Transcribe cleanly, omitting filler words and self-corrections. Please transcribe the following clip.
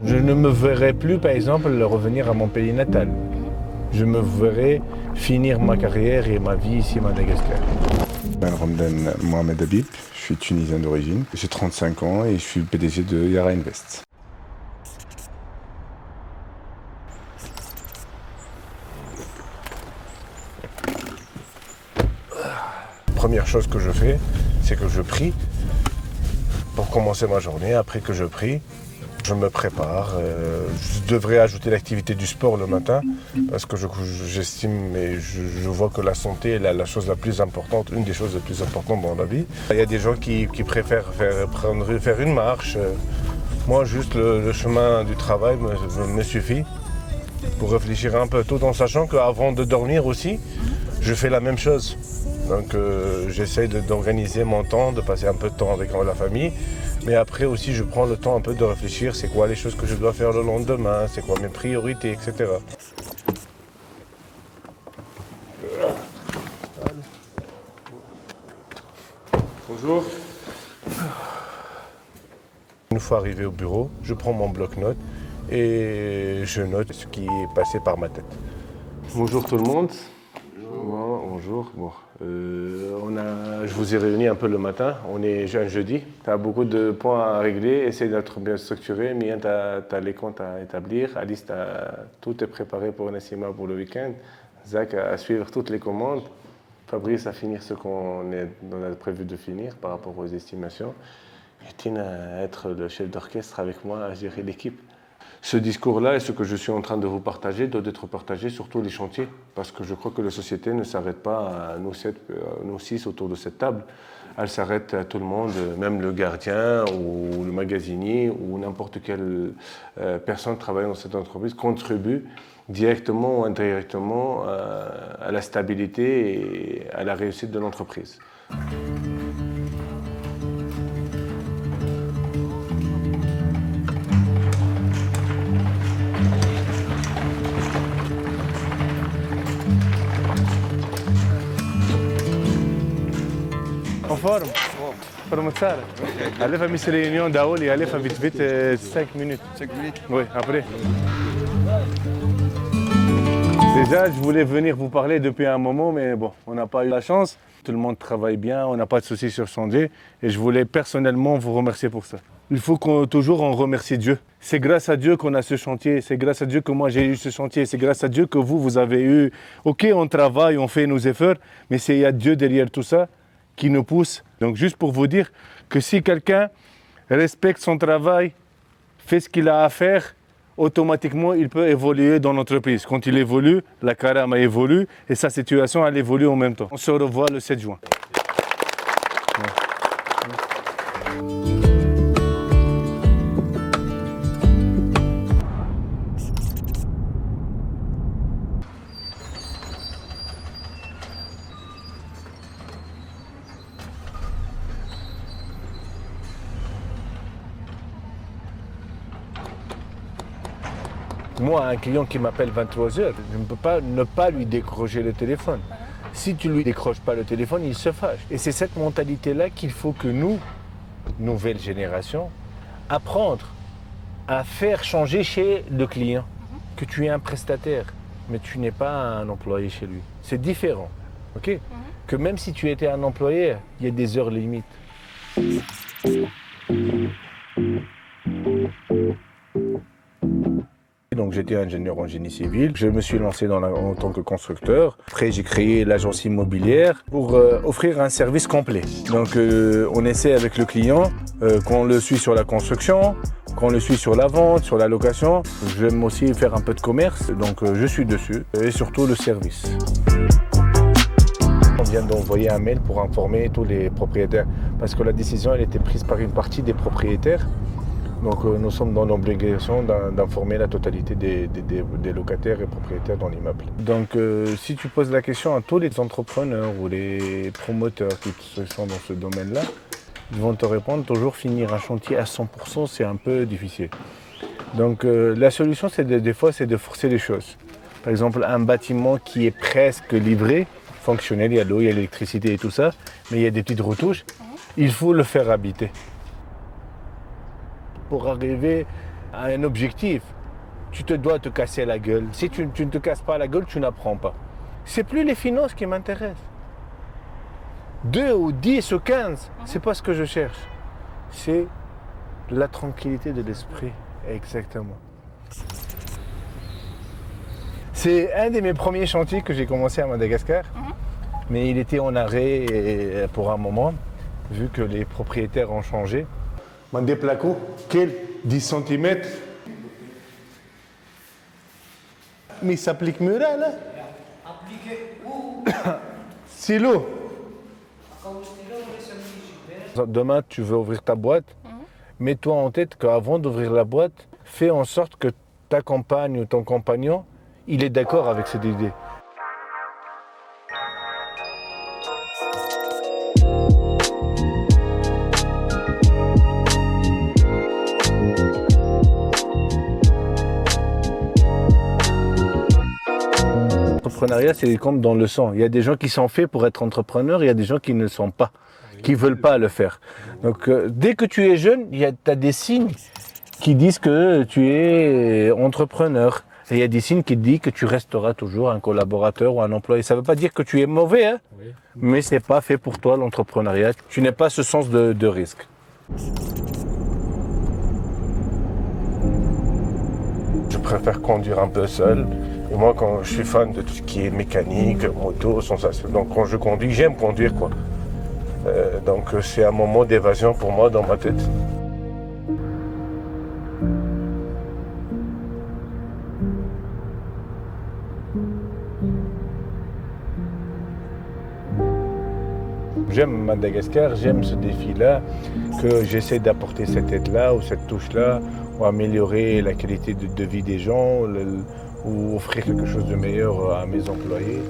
Je ne me verrai plus, par exemple, revenir à mon pays natal. Je me verrai finir ma carrière et ma vie ici à Madagascar. Ben Ramdan Mohamed Habib, je suis tunisien d'origine, j'ai 35 ans et je suis le PDG de Yara Invest. Première chose que je fais, c'est que je prie pour commencer ma journée. Après que je prie, je me prépare. Je devrais ajouter l'activité du sport le matin parce que j'estime et je vois que la santé est la chose la plus importante, une des choses les plus importantes dans la vie. Il y a des gens qui préfèrent faire une marche. Moi, juste le chemin du travail me suffit pour réfléchir un peu tout en sachant qu'avant de dormir aussi, je fais la même chose. Donc j'essaye d'organiser mon temps, de passer un peu de temps avec la famille. Mais après aussi, je prends le temps un peu de réfléchir, c'est quoi les choses que je dois faire le lendemain, c'est quoi mes priorités, etc. Bonjour. Une fois arrivé au bureau, je prends mon bloc-notes et je note ce qui est passé par ma tête. Bonjour tout le monde. Bonjour. Bon, je vous ai réunis un peu le matin. On est un jeudi. Tu as beaucoup de points à régler. Essaye d'être bien structuré. Mien, tu as les comptes à établir. Alice, tout est préparé pour Nassima pour le week-end. Zach à suivre toutes les commandes. Fabrice à finir ce qu'on a prévu de finir par rapport aux estimations. Et Tina à être le chef d'orchestre avec moi à gérer l'équipe. Ce discours-là et ce que je suis en train de vous partager doit être partagé sur tous les chantiers parce que je crois que la société ne s'arrête pas à nous six autour de cette table. Elle s'arrête à tout le monde, même le gardien ou le magasinier ou n'importe quelle personne travaillant dans cette entreprise contribue directement ou indirectement à la stabilité et à la réussite de l'entreprise. En forme. Forme ça. Allez, faire mes réunions d'Aoul et allez faire vite, 5 minutes. 5 minutes? Oui, après. Déjà, je voulais venir vous parler depuis un moment, mais bon, on n'a pas eu la chance. Tout le monde travaille bien, on n'a pas de soucis sur changer. Et je voulais personnellement vous remercier pour ça. Il faut toujours en remercier Dieu. C'est grâce à Dieu qu'on a ce chantier. C'est grâce à Dieu que moi j'ai eu ce chantier. C'est grâce à Dieu que vous avez eu. Ok, on travaille, on fait nos efforts, mais il y a Dieu derrière tout ça qui nous pousse. Donc juste pour vous dire que si quelqu'un respecte son travail, fait ce qu'il a à faire, automatiquement il peut évoluer dans l'entreprise. Quand il évolue, la Karama évolue et sa situation elle évolue en même temps. On se revoit le 7 juin. Moi, un client qui m'appelle 23 heures, je ne peux pas ne pas lui décrocher le téléphone. Si tu ne lui décroches pas le téléphone, il se fâche. Et c'est cette mentalité-là qu'il faut que nous, nouvelle génération, apprendre à faire changer chez le client. Que tu es un prestataire, mais tu n'es pas un employé chez lui. C'est différent. Ok ? Que même si tu étais un employé, il y a des heures limites. Donc j'étais ingénieur en génie civil, je me suis lancé en tant que constructeur. Après j'ai créé l'agence immobilière pour offrir un service complet. Donc on essaie avec le client, qu'on le suit sur la construction, qu'on le suit sur la vente, sur la location. J'aime aussi faire un peu de commerce, donc je suis dessus. Et surtout le service. On vient d'envoyer un mail pour informer tous les propriétaires parce que la décision elle était prise par une partie des propriétaires. Donc nous sommes dans l'obligation d'informer la totalité des locataires et propriétaires dans l'immeuble. Donc si tu poses la question à tous les entrepreneurs ou les promoteurs qui sont dans ce domaine-là, ils vont te répondre toujours finir un chantier à 100%, c'est un peu difficile. Donc la solution, des fois, c'est de forcer les choses. Par exemple, un bâtiment qui est presque livré, fonctionnel, il y a l'eau, il y a l'électricité et tout ça, mais il y a des petites retouches, il faut le faire habiter. Pour arriver un objectif, tu te dois te casser la gueule. Si tu ne te casses pas la gueule, tu n'apprends pas. C'est plus les finances qui m'intéressent. 2 ou 10 ou 15, c'est pas ce que je cherche. C'est la tranquillité de l'esprit, exactement. C'est un de mes premiers chantiers que j'ai commencé à Madagascar, mais il était en arrêt pour un moment, vu que les propriétaires ont changé. Mon déplaco, quel 10 cm? Mais il s'applique mieux là, là? Appliqué où? Stylo. Comme stylo, Demain, tu veux ouvrir ta boîte, mets-toi en tête qu'avant d'ouvrir la boîte, fais en sorte que ta compagne ou ton compagnon, il est d'accord avec cette idée. L'entrepreneuriat, c'est comme dans le sang. Il y a des gens qui sont faits pour être entrepreneurs, il y a des gens qui ne sont pas, qui ne veulent pas le faire. Donc, dès que tu es jeune, tu as des signes qui disent que tu es entrepreneur. Et il y a des signes qui disent que tu resteras toujours un collaborateur ou un employé. Ça ne veut pas dire que tu es mauvais, hein, mais ce n'est pas fait pour toi l'entrepreneuriat. Tu n'as pas ce sens de risque. Je préfère conduire un peu seul. Et moi, quand je suis fan de tout ce qui est mécanique, moto, sensation, donc quand je conduis, j'aime conduire, quoi. Donc c'est un moment d'évasion pour moi dans ma tête. J'aime Madagascar, j'aime ce défi-là, que j'essaie d'apporter cette aide-là ou cette touche-là, ou améliorer la qualité de vie des gens, ou offrir quelque chose de meilleur à mes employés.